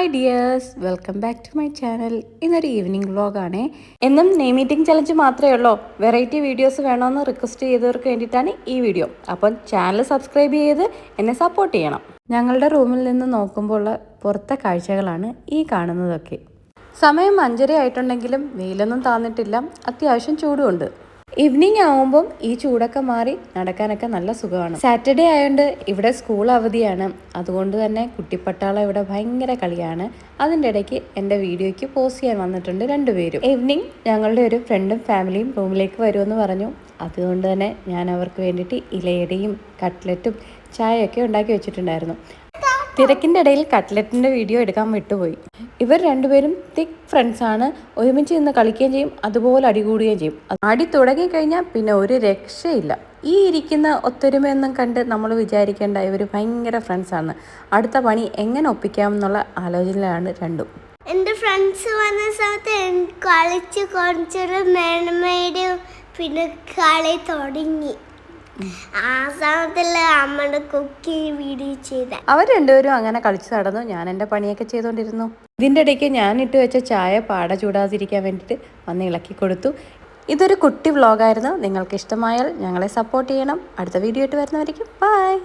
Hi dears, welcome back to my channel. ഇന്നൊരു evening വ്ളോഗാണേ. എന്നും നെയിം മീറ്റിംഗ് ചലഞ്ച് മാത്രമേ ഉള്ളൂ. വെറൈറ്റി വീഡിയോസ് വേണമെന്ന് റിക്വസ്റ്റ് ചെയ്തവർക്ക് വേണ്ടിയിട്ടാണ് ഈ വീഡിയോ. അപ്പം ചാനൽ സബ്സ്ക്രൈബ് ചെയ്ത് എന്നെ സപ്പോർട്ട് ചെയ്യണം. ഞങ്ങളുടെ റൂമിൽ നിന്ന് നോക്കുമ്പോൾ ഉള്ള പുറത്തെ കാഴ്ചകളാണ് ഈ കാണുന്നതൊക്കെ. സമയം 5:30 ആയിട്ടുണ്ടെങ്കിലും വെയിലൊന്നും താന്നിട്ടില്ല, അത്യാവശ്യം ചൂടുമുണ്ട്. ഈവനിങ് ആവുമ്പം ഈ ചൂടൊക്കെ മാറി നടക്കാനൊക്കെ നല്ല സുഖമാണ്. സാറ്റർഡേ ആയതുകൊണ്ട് ഇവിടെ സ്കൂൾ അവധിയാണ്. അതുകൊണ്ട് തന്നെ കുട്ടിപ്പട്ടാളം ഇവിടെ ഭയങ്കര കളിയാണ്. അതിൻ്റെ ഇടയ്ക്ക് എൻ്റെ വീഡിയോയ്ക്ക് പോസ്റ്റ് ചെയ്യാൻ വന്നിട്ടുണ്ട് രണ്ടുപേരും. ഈവനിങ് ഞങ്ങളുടെ ഒരു ഫ്രണ്ടും ഫാമിലിയും റൂമിലേക്ക് വരുമെന്ന് പറഞ്ഞു. അതുകൊണ്ട് തന്നെ ഞാൻ അവർക്ക് വേണ്ടിയിട്ട് ഇലയടയും കട്ട്ലറ്റും ചായയൊക്കെ ഉണ്ടാക്കി വെച്ചിട്ടുണ്ടായിരുന്നു. തിരക്കിൻ്റെ ഇടയിൽ കട്ട്ലറ്റിൻ്റെ വീഡിയോ എടുക്കാൻ വിട്ടുപോയി. ഇവർ രണ്ടുപേരും തിക്ക് ഫ്രണ്ട്സാണ്. ഒരുമിച്ച് നിന്ന് കളിക്കുകയും ചെയ്യും, അതുപോലെ അടികൂടുകയും ചെയ്യും. അടി തുടങ്ങിക്കഴിഞ്ഞാൽ പിന്നെ ഒരു രക്ഷയില്ല. ഈ ഇരിക്കുന്ന ഒത്തൊരുമയൊന്നും കണ്ട് നമ്മൾ വിചാരിക്കേണ്ട ഇവർ ഭയങ്കര ഫ്രണ്ട്സാണ്. അടുത്ത പണി എങ്ങനെ ഒപ്പിക്കാമെന്നുള്ള ആലോചനയിലാണ് രണ്ടും. എൻ്റെ ഫ്രണ്ട്സ് വന്ന സമയത്ത് കളിച്ച് കുറച്ചൊരു മേഡമേഡ് പിന്നെ കളി തുടങ്ങി. ആ സമയത്തുള്ള അമ്മയുടെ കുക്കിംഗ് വീഡിയോ ചെയ്ത അവർ രണ്ടുപേരും അങ്ങനെ കളിച്ച് നടന്നു. ഞാൻ എൻ്റെ പണിയൊക്കെ ചെയ്തുകൊണ്ടിരുന്നു. ഇതിൻ്റെ ഇടയ്ക്ക് ഞാൻ ഇട്ട് വെച്ച ചായ പാട ചൂടാതിരിക്കാൻ വേണ്ടിയിട്ട് വന്ന് ഇളക്കി കൊടുത്തു. ഇതൊരു കുട്ടി വ്ളോഗായിരുന്നു. നിങ്ങൾക്ക് ഇഷ്ടമായാൽ ഞങ്ങളെ സപ്പോർട്ട് ചെയ്യണം. അടുത്ത വീഡിയോ ആയിട്ട് വരുന്നവരിക്കും ബൈ.